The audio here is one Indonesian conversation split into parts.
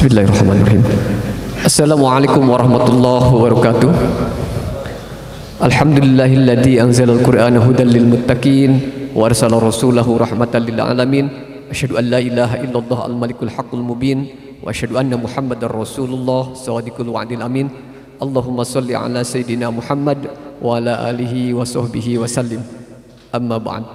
Bismillahirrahmanirrahim. Assalamualaikum warahmatullahi wabarakatuh. Alhamdulillahilladzi anzalal qur'ana hudan lil muttaqin wa arsala rasulahu rahmatan lil alamin. Asyhadu an la ilaha illallah al malikul haqqul mubin wa asyhadu anna muhammadar rasulullah shadiqul wa'dil amin. Allahumma shalli ala sayidina Muhammad wa ala alihi wa sahbihi wa sallim. Amma ba'd.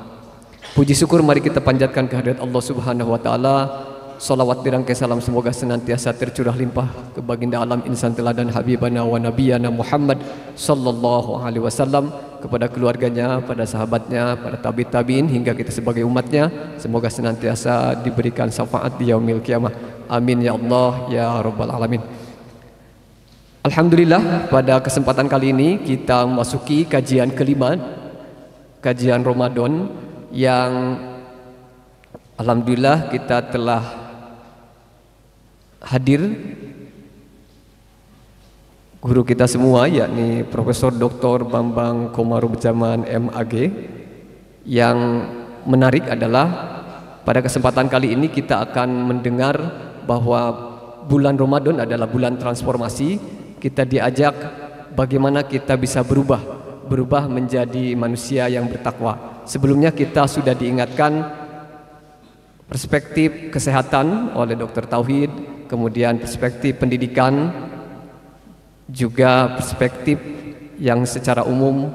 Puji syukur mari kita panjatkan kehadirat Allah Subhanahu wa taala. Salawat dirangkai salam semoga senantiasa tercurah limpah ke baginda alam insan teladan habibana wa nabiyana Muhammad sallallahu alaihi wasallam, kepada keluarganya, pada sahabatnya, pada tabi'in hingga kita sebagai umatnya. Semoga senantiasa diberikan syafaat di yaumil qiyamah. Amin ya Allah ya rabbal alamin. Alhamdulillah, pada kesempatan kali ini kita memasuki kajian kelima, kajian Ramadan, yang alhamdulillah kita telah hadir guru kita semua, yakni Profesor Dr. Bambang Komarudzaman MAG. Yang menarik adalah pada kesempatan kali ini kita akan mendengar bahwa bulan Ramadan adalah bulan transformasi. Kita diajak bagaimana kita bisa berubah menjadi manusia yang bertakwa. Sebelumnya kita sudah diingatkan perspektif kesehatan oleh Dr. Tauhid, kemudian perspektif pendidikan, juga perspektif yang secara umum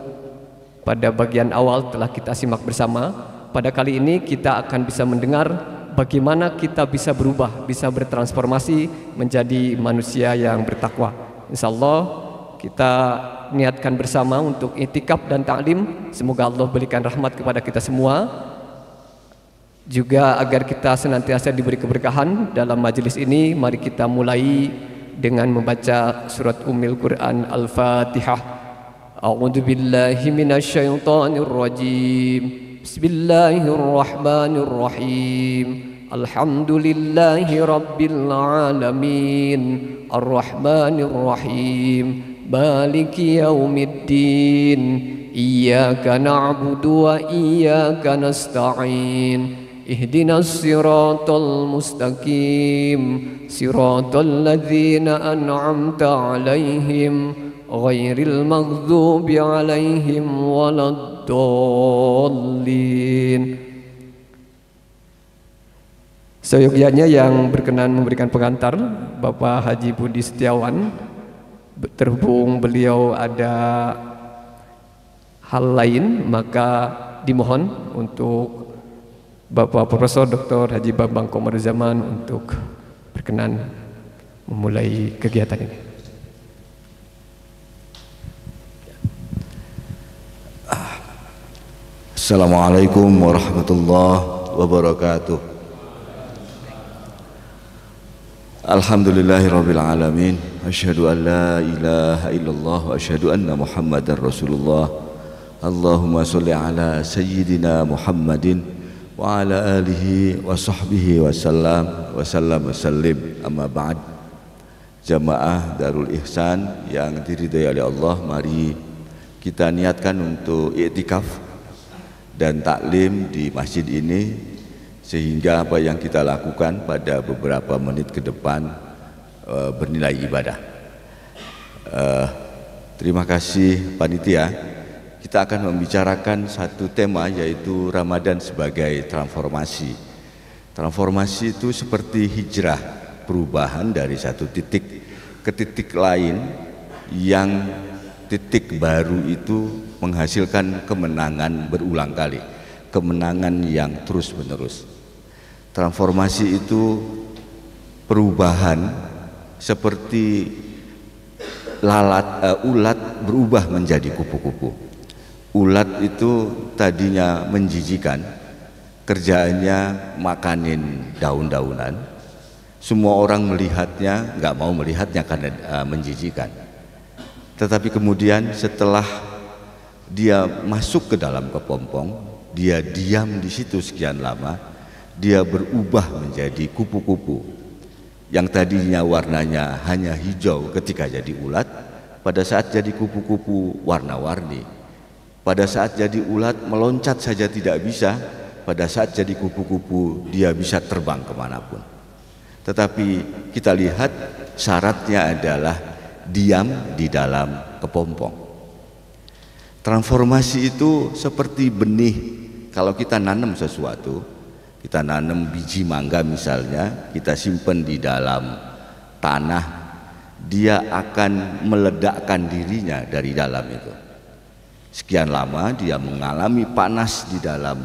pada bagian awal telah kita simak bersama. Pada kali ini kita akan bisa mendengar bagaimana kita bisa berubah, bisa bertransformasi menjadi manusia yang bertakwa. Insyaallah kita niatkan bersama untuk i'tikaf dan ta'lim. Semoga Allah berikan rahmat kepada kita semua, juga agar kita senantiasa diberi keberkahan dalam majelis ini. Mari kita mulai dengan membaca surat Ummul Quran Al-Fatihah. A'udzu billahi minasyaitonir rajim. Bismillahirrahmanirrahim. Alhamdulillahi rabbil alamin. Ar-Rahmanir Rahim. Maliki yaumiddin. Iyyaka na'budu wa iyyaka nasta'in. Ihdinas siratal mustaqim, siratal ladzina an'amta 'alaihim, ghairil maghdubi 'alaihim waladdallin. Seyogyanya yang berkenan memberikan pengantar Bapak Haji Budi Setiawan, terhubung beliau ada hal lain, maka dimohon untuk Bapak Profesor Dr. Haji Bambang Komarudzaman untuk berkenan memulai kegiatan ini. Assalamualaikum warahmatullahi wabarakatuh. Alhamdulillahirabbil alamin. Asyhadu an la ilaha illallah wa asyhadu anna Muhammadar Rasulullah. Allahumma sholli ala sayyidina Muhammadin wa ala alihi wa sahbihi wa sallam wa sallim. Amma ba'd. Jamaah Darul Ihsan yang diridhai oleh Allah, mari kita niatkan untuk i'tikaf dan taklim di masjid ini, sehingga apa yang kita lakukan pada beberapa menit ke depan bernilai ibadah. Terima kasih panitia. Kita akan membicarakan satu tema, yaitu Ramadan sebagai transformasi. Transformasi itu seperti hijrah, perubahan dari satu titik ke titik lain, yang titik baru itu menghasilkan kemenangan berulang kali, kemenangan yang terus menerus. Transformasi itu perubahan seperti ulat berubah menjadi kupu-kupu. Ulat itu tadinya menjijikan, kerjaannya makanin daun-daunan. Semua orang melihatnya, nggak mau melihatnya karena menjijikan. Tetapi kemudian setelah dia masuk ke dalam kepompong, dia diam di situ sekian lama, dia berubah menjadi kupu-kupu. Yang tadinya warnanya hanya hijau ketika jadi ulat, pada saat jadi kupu-kupu warna-warni. Pada saat jadi ulat meloncat saja tidak bisa, pada saat jadi kupu-kupu dia bisa terbang kemanapun. Tetapi kita lihat syaratnya adalah diam di dalam kepompong. Transformasi itu seperti benih. Kalau kita nanam sesuatu, kita nanam biji mangga misalnya, kita simpan di dalam tanah, dia akan meledakkan dirinya dari dalam itu. Sekian lama dia mengalami panas di dalam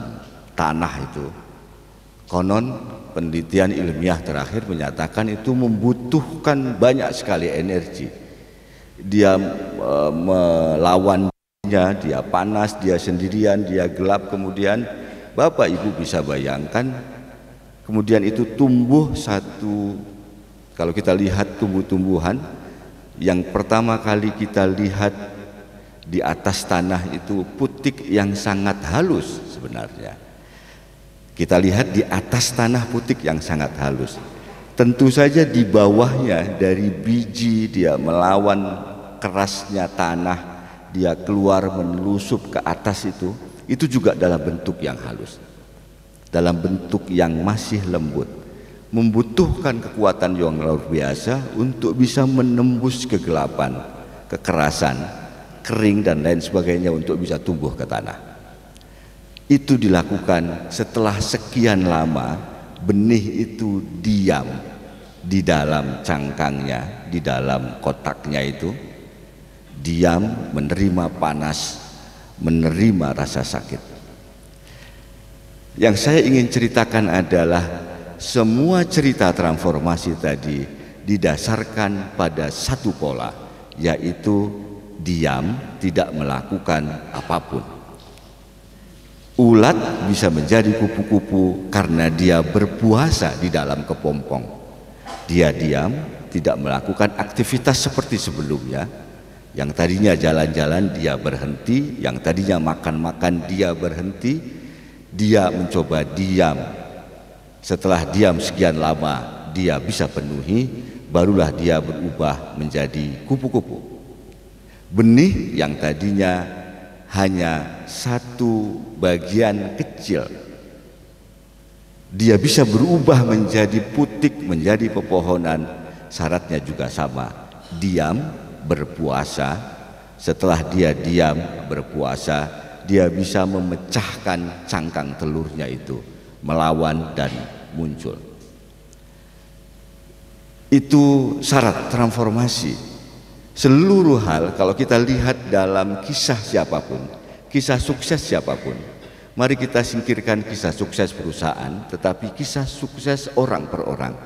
tanah itu. Konon penelitian ilmiah terakhir menyatakan itu membutuhkan banyak sekali energi. Dia melawan, dia panas, dia sendirian, dia gelap. Kemudian Bapak Ibu bisa bayangkan, kemudian itu tumbuh satu. Kalau kita lihat tumbuh-tumbuhan, yang pertama kali kita lihat di atas tanah itu putik yang sangat halus. Sebenarnya kita lihat di atas tanah putik yang sangat halus. Tentu saja di bawahnya dari biji dia melawan kerasnya tanah, dia keluar menelusup ke atas itu juga dalam bentuk yang halus, dalam bentuk yang masih lembut, membutuhkan kekuatan yang luar biasa untuk bisa menembus kegelapan, kekerasan, kering dan lain sebagainya untuk bisa tumbuh ke tanah. Itu dilakukan setelah sekian lama benih itu diam di dalam cangkangnya, di dalam kotaknya itu, diam, menerima panas, menerima rasa sakit. Yang saya ingin ceritakan adalah semua cerita transformasi tadi didasarkan pada satu pola, yaitu diam, tidak melakukan apapun. Ulat bisa menjadi kupu-kupu karena dia berpuasa di dalam kepompong. Dia diam, tidak melakukan aktivitas seperti sebelumnya. Yang tadinya jalan-jalan dia berhenti, yang tadinya makan-makan dia berhenti, dia mencoba diam. Setelah diam sekian lama dia bisa penuhi, barulah dia berubah menjadi kupu-kupu. Benih yang tadinya hanya satu bagian kecil, dia bisa berubah menjadi putik, menjadi pepohonan. Syaratnya juga sama, diam, berpuasa. Setelah dia diam berpuasa, dia bisa memecahkan cangkang telurnya itu, melawan dan muncul. Itu syarat transformasi. Seluruh hal kalau kita lihat dalam kisah siapapun, kisah sukses siapapun, mari kita singkirkan kisah sukses perusahaan, tetapi kisah sukses orang per orang,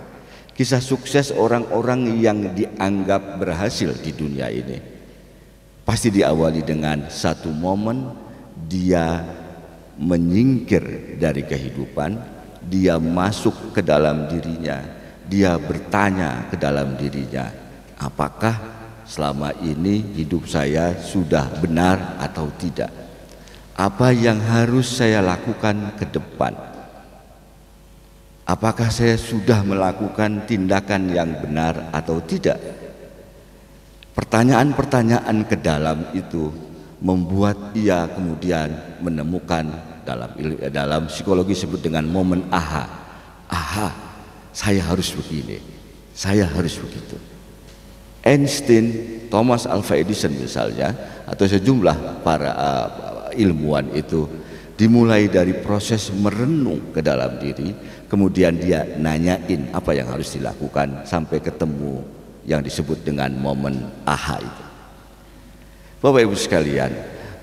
kisah sukses orang-orang yang dianggap berhasil di dunia ini, pasti diawali dengan satu momen dia menyingkir dari kehidupan, dia masuk ke dalam dirinya, dia bertanya ke dalam dirinya, apakah selama ini hidup saya sudah benar atau tidak? Apa yang harus saya lakukan ke depan? Apakah saya sudah melakukan tindakan yang benar atau tidak? Pertanyaan-pertanyaan ke dalam itu membuat ia kemudian menemukan, dalam psikologi disebut dengan momen aha. Aha, saya harus begini, saya harus begitu. Einstein, Thomas Alva Edison misalnya, atau sejumlah para ilmuwan itu dimulai dari proses merenung ke dalam diri, kemudian dia nanyain apa yang harus dilakukan sampai ketemu yang disebut dengan momen aha itu. Bapak Ibu sekalian,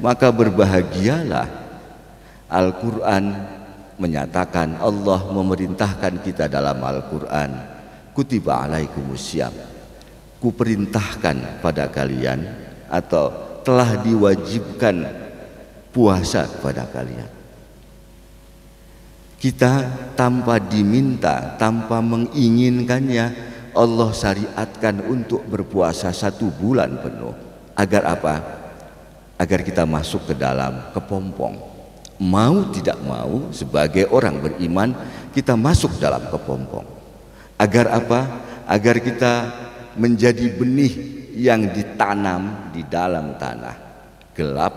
maka berbahagialah Al-Quran menyatakan, Allah memerintahkan kita dalam Al-Quran, kutiba alaikumusiyam, kuperintahkan pada kalian atau telah diwajibkan puasa kepada kalian. Kita tanpa diminta, tanpa menginginkannya, Allah syariatkan untuk berpuasa 1 bulan penuh. Agar apa? Agar kita masuk ke dalam kepompong. Mau tidak mau, sebagai orang beriman, kita masuk dalam kepompong. Agar apa? Agar kita menjadi benih yang ditanam di dalam tanah. Gelap,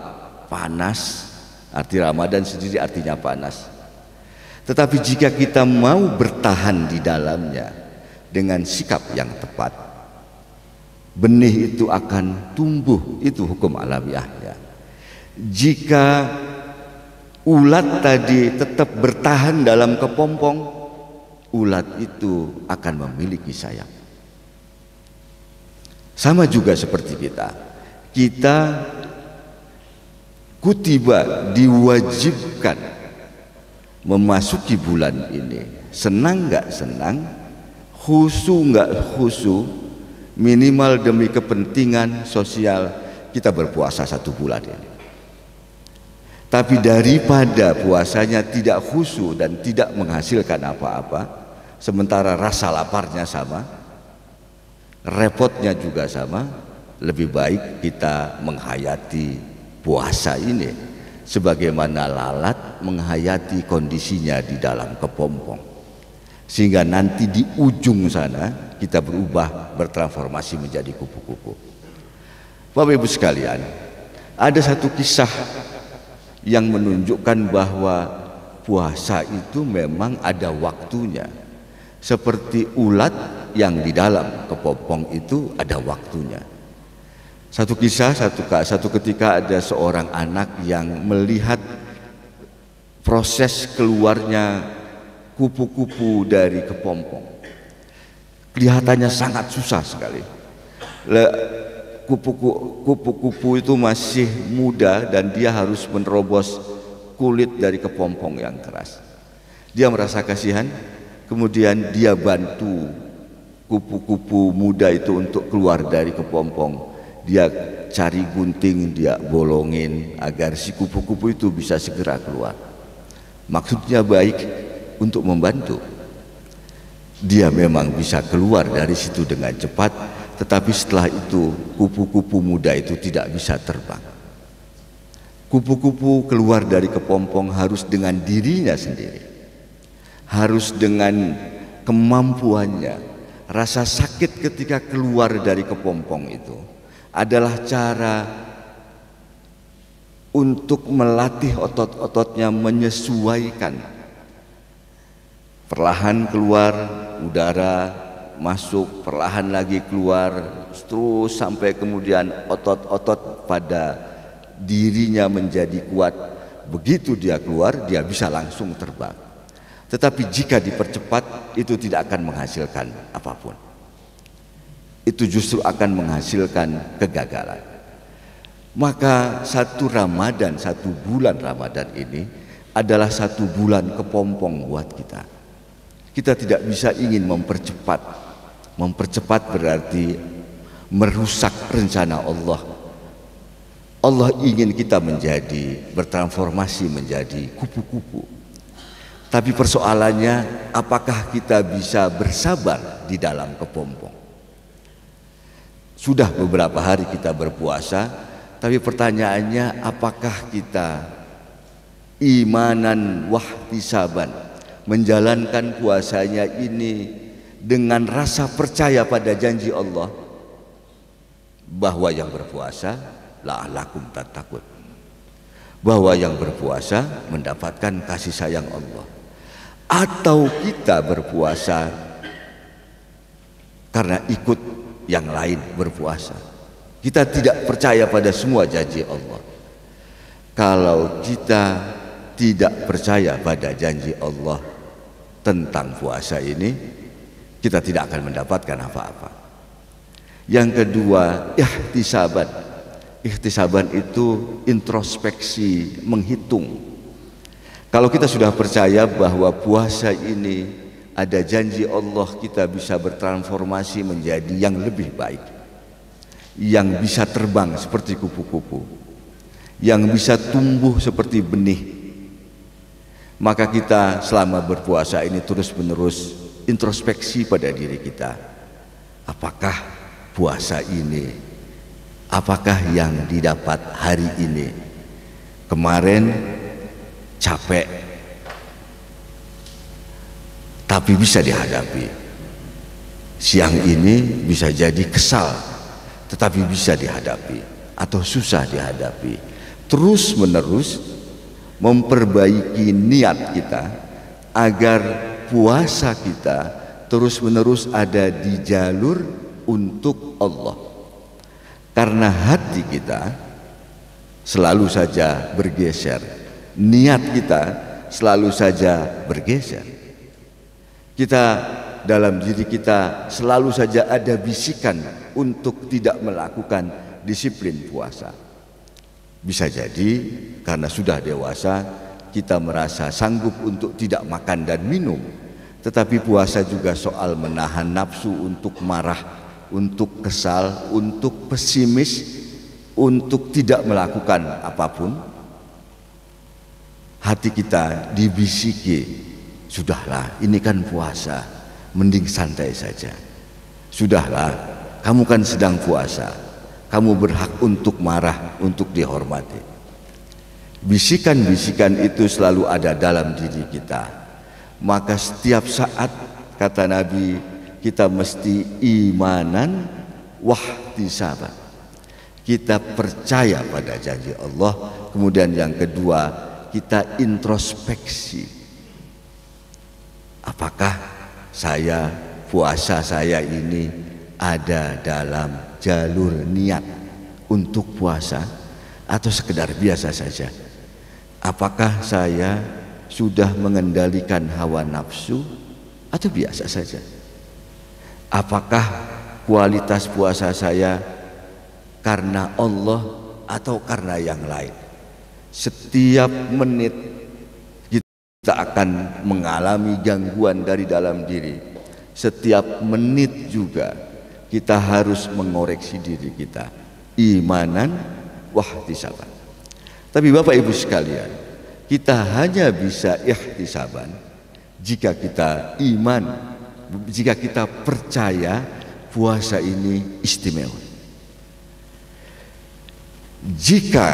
panas, arti Ramadan sendiri artinya panas. Tetapi jika kita mau bertahan di dalamnya, dengan sikap yang tepat, benih itu akan tumbuh. Itu hukum alamiahnya. Jika ulat tadi tetap bertahan dalam kepompong, ulat itu akan memiliki sayap. Sama juga seperti kita kutiba diwajibkan memasuki bulan ini. Senang nggak senang, khusyuk nggak khusyuk, minimal demi kepentingan sosial kita berpuasa 1 bulan ini. Tapi daripada puasanya tidak khusyuk dan tidak menghasilkan apa-apa, sementara rasa laparnya sama, repotnya juga sama, lebih baik kita menghayati puasa ini sebagaimana lalat menghayati kondisinya di dalam kepompong, sehingga nanti di ujung sana kita bertransformasi menjadi kupu-kupu. Bapak Ibu sekalian, ada satu kisah yang menunjukkan bahwa puasa itu memang ada waktunya. Seperti ulat yang di dalam kepompong itu ada waktunya. Satu kisah, satu ketika ada seorang anak yang melihat proses keluarnya kupu-kupu dari kepompong. Kelihatannya sangat susah sekali. Kupu-kupu itu masih muda dan dia harus menerobos kulit dari kepompong yang keras. Dia merasa kasihan, kemudian dia bantu kupu-kupu muda itu untuk keluar dari kepompong. Dia cari gunting, dia bolongin agar si kupu-kupu itu bisa segera keluar. Maksudnya baik, untuk membantu. Dia memang bisa keluar dari situ dengan cepat, tetapi setelah itu kupu-kupu muda itu tidak bisa terbang. Kupu-kupu keluar dari kepompong harus dengan dirinya sendiri, harus dengan kemampuannya. Rasa sakit ketika keluar dari kepompong itu adalah cara untuk melatih otot-ototnya menyesuaikan. Perlahan keluar, udara masuk, perlahan lagi keluar, terus sampai kemudian otot-otot pada dirinya menjadi kuat. Begitu dia keluar, dia bisa langsung terbang. Tetapi jika dipercepat, itu tidak akan menghasilkan apapun. Itu justru akan menghasilkan kegagalan. Maka 1 Ramadan, 1 bulan Ramadan ini adalah 1 bulan kepompong buat kita. Kita tidak bisa ingin mempercepat. Mempercepat berarti merusak rencana Allah. Allah ingin kita bertransformasi menjadi kupu-kupu. Tapi persoalannya, apakah kita bisa bersabar di dalam kepompong? Sudah beberapa hari kita berpuasa, tapi pertanyaannya, apakah kita imanan wahtisaban menjalankan puasanya ini dengan rasa percaya pada janji Allah bahwa yang berpuasa la'allakum tattaqun, bahwa yang berpuasa mendapatkan kasih sayang Allah, atau kita berpuasa karena ikut yang lain berpuasa. Kita tidak percaya pada semua janji Allah. Kalau kita tidak percaya pada janji Allah tentang puasa ini, kita tidak akan mendapatkan apa-apa. Yang kedua, ihtisaban. Ihtisaban itu introspeksi, menghitung. Kalau kita sudah percaya bahwa puasa ini ada janji Allah, kita bisa bertransformasi menjadi yang lebih baik, yang bisa terbang seperti kupu-kupu, yang bisa tumbuh seperti benih. Maka kita selama berpuasa ini terus-menerus introspeksi pada diri kita. Apakah puasa ini, apakah yang didapat hari ini? Kemarin capek, tapi bisa dihadapi. Siang ini bisa jadi kesal, tetapi bisa dihadapi, atau susah dihadapi. Terus menerus memperbaiki niat kita agar puasa kita terus-menerus ada di jalur untuk Allah. Karena hati kita selalu saja bergeser, niat kita selalu saja bergeser. Kita dalam diri kita selalu saja ada bisikan untuk tidak melakukan disiplin puasa. Bisa jadi karena sudah dewasa kita merasa sanggup untuk tidak makan dan minum. Tetapi puasa juga soal menahan nafsu untuk marah, untuk kesal, untuk pesimis, untuk tidak melakukan apapun. Hati kita dibisiki, sudahlah ini kan puasa, mending santai saja. Sudahlah, kamu kan sedang puasa, kamu berhak untuk marah, untuk dihormati. Bisikan-bisikan itu selalu ada dalam diri kita. Maka setiap saat, kata Nabi, kita mesti imanan wahtisaban. Kita percaya pada janji Allah. Kemudian yang kedua, kita introspeksi. Apakah puasa saya ini ada dalam jalur niat untuk puasa atau sekedar biasa saja? Apakah saya sudah mengendalikan hawa nafsu atau biasa saja? Apakah kualitas puasa saya karena Allah atau karena yang lain? Setiap menit kita akan mengalami gangguan dari dalam diri. Setiap menit juga kita harus mengoreksi diri kita, imanan wahtisaban. Tapi Bapak Ibu sekalian, kita hanya bisa ihtisaban jika kita iman, jika kita percaya puasa ini istimewa. Jika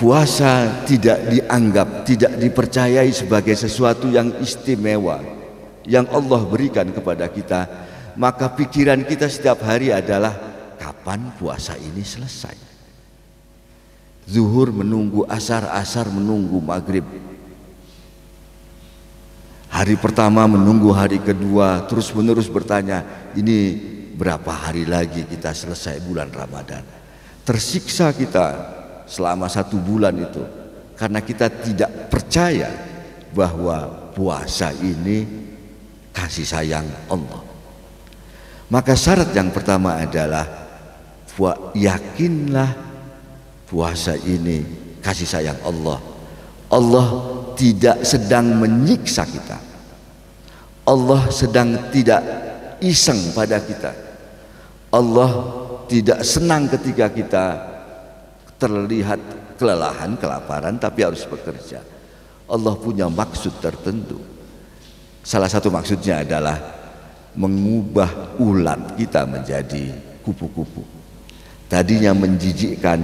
puasa tidak dianggap, tidak dipercayai sebagai sesuatu yang istimewa yang Allah berikan kepada kita, maka pikiran kita setiap hari adalah kapan puasa ini selesai. Zuhur menunggu asar, asar menunggu maghrib. Hari pertama menunggu hari kedua, terus menerus bertanya, ini berapa hari lagi kita selesai bulan Ramadan. Tersiksa kita selama 1 bulan itu karena kita tidak percaya bahwa puasa ini kasih sayang Allah. Maka syarat yang pertama adalah yakinlah puasa ini kasih sayang Allah. Allah tidak sedang menyiksa kita. Allah sedang tidak iseng pada kita. Allah tidak senang ketika kita terlihat kelelahan, kelaparan, tapi harus bekerja. Allah punya maksud tertentu. Salah satu maksudnya adalah mengubah ulat kita menjadi kupu-kupu. Tadinya menjijikkan,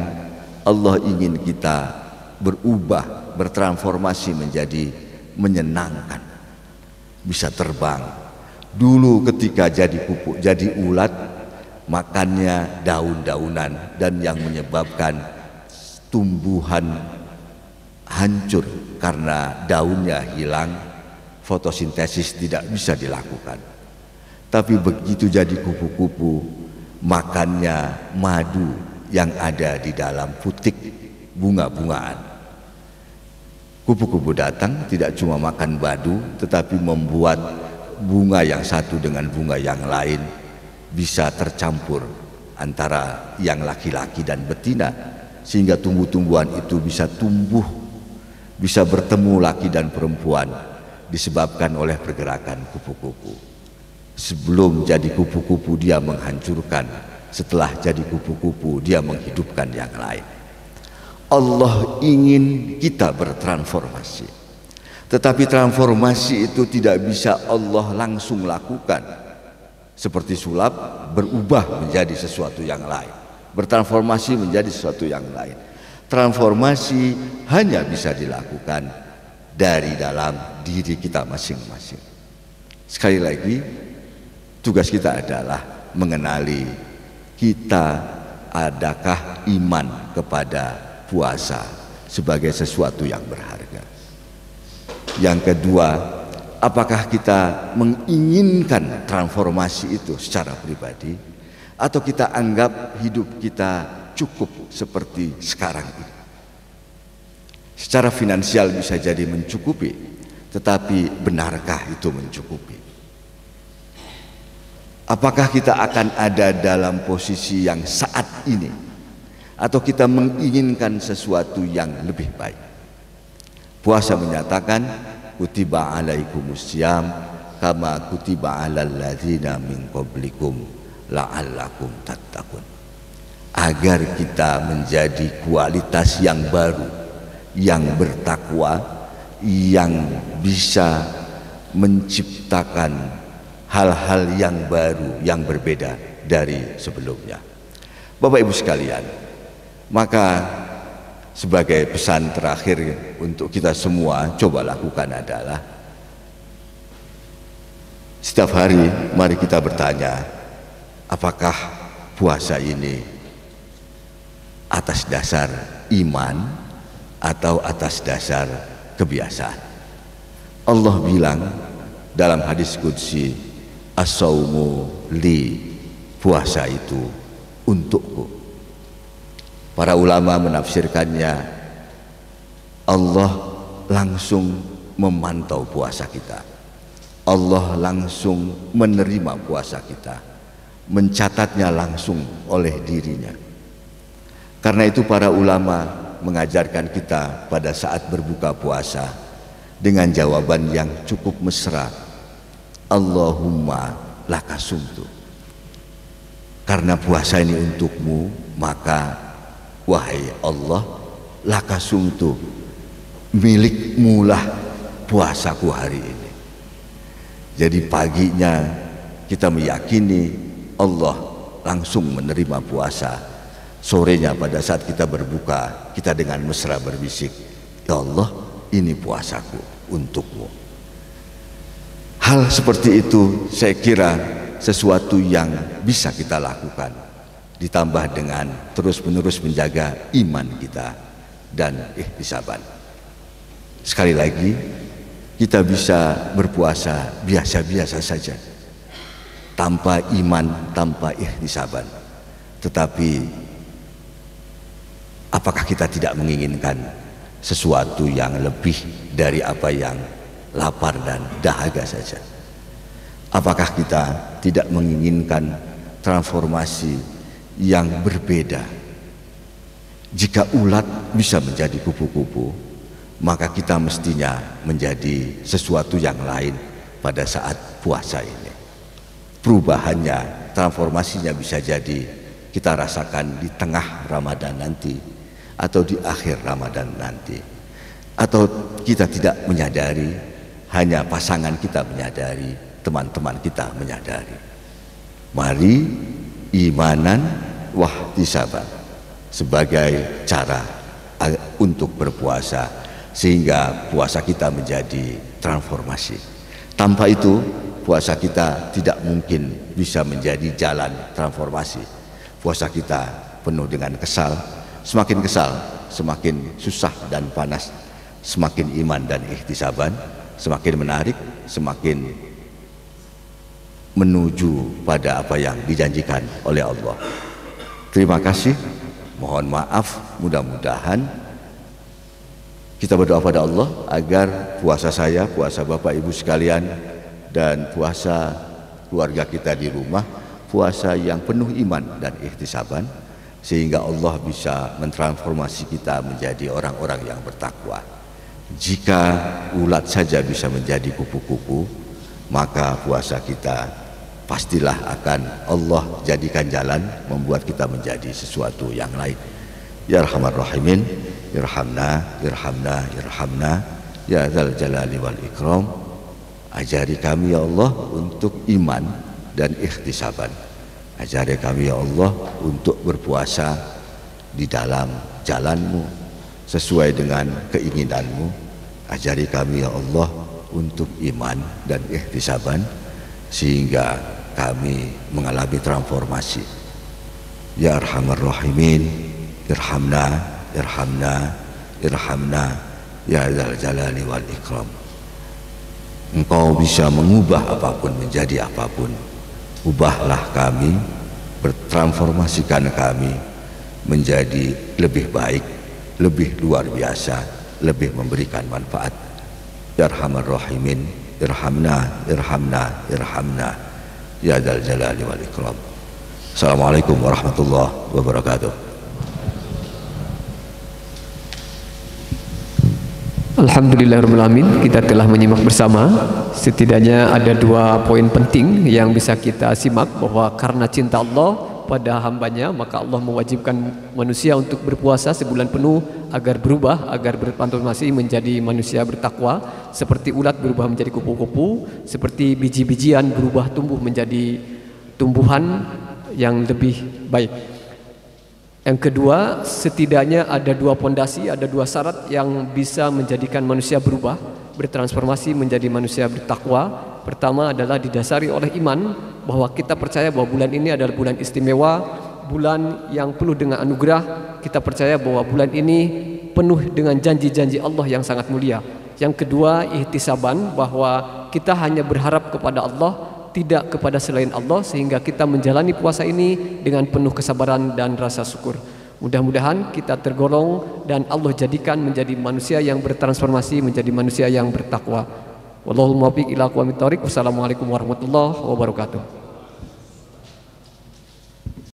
Allah ingin kita berubah, bertransformasi menjadi menyenangkan, bisa terbang. Dulu ketika jadi kupu, jadi ulat, makannya daun-daunan dan yang menyebabkan tumbuhan hancur karena daunnya hilang, fotosintesis tidak bisa dilakukan. Tapi begitu jadi kupu-kupu, makannya madu yang ada di dalam putik bunga-bungaan. Kupu-kupu datang tidak cuma makan madu, tetapi membuat bunga yang satu dengan bunga yang lain bisa tercampur antara yang laki-laki dan betina, sehingga tumbuh-tumbuhan itu bisa tumbuh, bisa bertemu laki dan perempuan disebabkan oleh pergerakan kupu-kupu. Sebelum jadi kupu-kupu dia menghancurkan, setelah jadi kupu-kupu dia menghidupkan yang lain. Allah ingin kita bertransformasi, tetapi transformasi itu tidak bisa Allah langsung lakukan. Seperti sulap berubah menjadi sesuatu yang lain, bertransformasi menjadi sesuatu yang lain. Transformasi hanya bisa dilakukan dari dalam diri kita masing-masing. Sekali lagi, tugas kita adalah mengenali kita adakah iman kepada puasa sebagai sesuatu yang berharga. Yang kedua, Apakah kita menginginkan transformasi itu secara pribadi, atau kita anggap hidup kita cukup seperti sekarang ini? Secara finansial bisa jadi mencukupi, tetapi benarkah itu mencukupi? Apakah kita akan ada dalam posisi yang saat ini, atau kita menginginkan sesuatu yang lebih baik? Puasa menyatakan, kutiba alaikumussyam kama kutiba alal ladzina min qablikum la'allakum tattaqun. Agar kita menjadi kualitas yang baru, yang bertakwa, yang bisa menciptakan hal-hal yang baru, yang berbeda dari sebelumnya. Bapak Ibu sekalian, maka sebagai pesan terakhir untuk kita semua coba lakukan adalah, setiap hari mari kita bertanya, apakah puasa ini atas dasar iman atau atas dasar kebiasaan? Allah bilang dalam hadis qudsi, as-saumu li, puasa itu untukku. Para ulama menafsirkannya, Allah langsung memantau puasa kita, Allah langsung menerima puasa kita, mencatatnya langsung oleh dirinya. Karena itu para ulama mengajarkan kita pada saat berbuka puasa dengan jawaban yang cukup mesra, Allahumma lakasumtu. Karena puasa ini untukmu, maka wahai Allah, lakasumtu, milikmulah puasaku hari ini. Jadi paginya kita meyakini Allah langsung menerima puasa. Sorenya pada saat kita berbuka, kita dengan mesra berbisik, ya Allah, ini puasaku untukmu. Hal seperti itu saya kira sesuatu yang bisa kita lakukan, ditambah dengan terus-menerus menjaga iman kita dan ihtisaban. Sekali lagi, kita bisa berpuasa biasa-biasa saja, tanpa iman, tanpa ihtisaban. Tetapi apakah kita tidak menginginkan sesuatu yang lebih dari apa yang lapar dan dahaga saja? Apakah kita tidak menginginkan transformasi yang berbeda? Jika ulat bisa menjadi kupu-kupu, maka kita mestinya menjadi sesuatu yang lain pada saat puasa ini. Perubahannya, transformasinya bisa jadi kita rasakan di tengah Ramadan nanti, atau di akhir Ramadan nanti, atau kita tidak menyadari, hanya pasangan kita menyadari, teman-teman kita menyadari. Mari imanan wahtisaban sebagai cara untuk berpuasa, sehingga puasa kita menjadi transformasi. Tanpa itu puasa kita tidak mungkin bisa menjadi jalan transformasi. Puasa kita penuh dengan kesal. Semakin kesal, semakin susah dan panas. Semakin iman dan ihtisaban, semakin menarik, semakin menuju pada apa yang dijanjikan oleh Allah. Terima kasih. Mohon maaf, mudah-mudahan kita berdoa pada Allah agar puasa saya, puasa Bapak Ibu sekalian, dan puasa keluarga kita di rumah, puasa yang penuh iman dan ihtisaban, sehingga Allah bisa mentransformasi kita menjadi orang-orang yang bertakwa. Jika ulat saja bisa menjadi kupu-kupu, maka puasa kita pastilah akan Allah jadikan jalan membuat kita menjadi sesuatu yang lain. Ya Arhamar Rahimin, irhamna, irhamna, irhamna, ya Dzal Jalali wal Ikram. Ajari kami ya Allah untuk iman dan ihtisaban. Ajari kami ya Allah untuk berpuasa di dalam jalan-Mu sesuai dengan keinginan-Mu. Ajari kami ya Allah untuk iman dan ihtisaban, sehingga kami mengalami transformasi. Ya Arhamar Rahimin, irhamna, irhamna, irhamna, ya Dzal Jalali wal Ikram. Engkau bisa mengubah apapun menjadi apapun. Ubahlah kami, bertransformasikan kami menjadi lebih baik, lebih luar biasa, lebih memberikan manfaat. Ya Arhamar Rahimin, irhamna, irhamna, irhamna, ya dzal jalali wal ikram. Assalamualaikum warahmatullahi wabarakatuh. Alhamdulillahirrahmanirrahim, kita telah menyimak bersama. Setidaknya ada 2 poin penting yang bisa kita simak, bahwa karena cinta Allah pada hambanya, maka Allah mewajibkan manusia untuk berpuasa sebulan penuh agar berubah, agar bertransformasi menjadi manusia bertakwa. Seperti ulat berubah menjadi kupu-kupu, seperti biji-bijian berubah tumbuh menjadi tumbuhan yang lebih baik. Yang kedua, setidaknya ada 2 pondasi, ada 2 syarat yang bisa menjadikan manusia berubah, bertransformasi menjadi manusia bertakwa. Pertama adalah didasari oleh iman, bahwa kita percaya bahwa bulan ini adalah bulan istimewa, bulan yang penuh dengan anugerah. Kita percaya bahwa bulan ini penuh dengan janji-janji Allah yang sangat mulia. Yang kedua, ihtisaban, bahwa kita hanya berharap kepada Allah, tidak kepada selain Allah, sehingga kita menjalani puasa ini dengan penuh kesabaran dan rasa syukur. Mudah-mudahan kita tergolong dan Allah jadikan menjadi manusia yang bertransformasi menjadi manusia yang bertakwa. Wallahul muwaffiq ila aqwamit thoriq. Wassalamualaikum warahmatullahi wabarakatuh.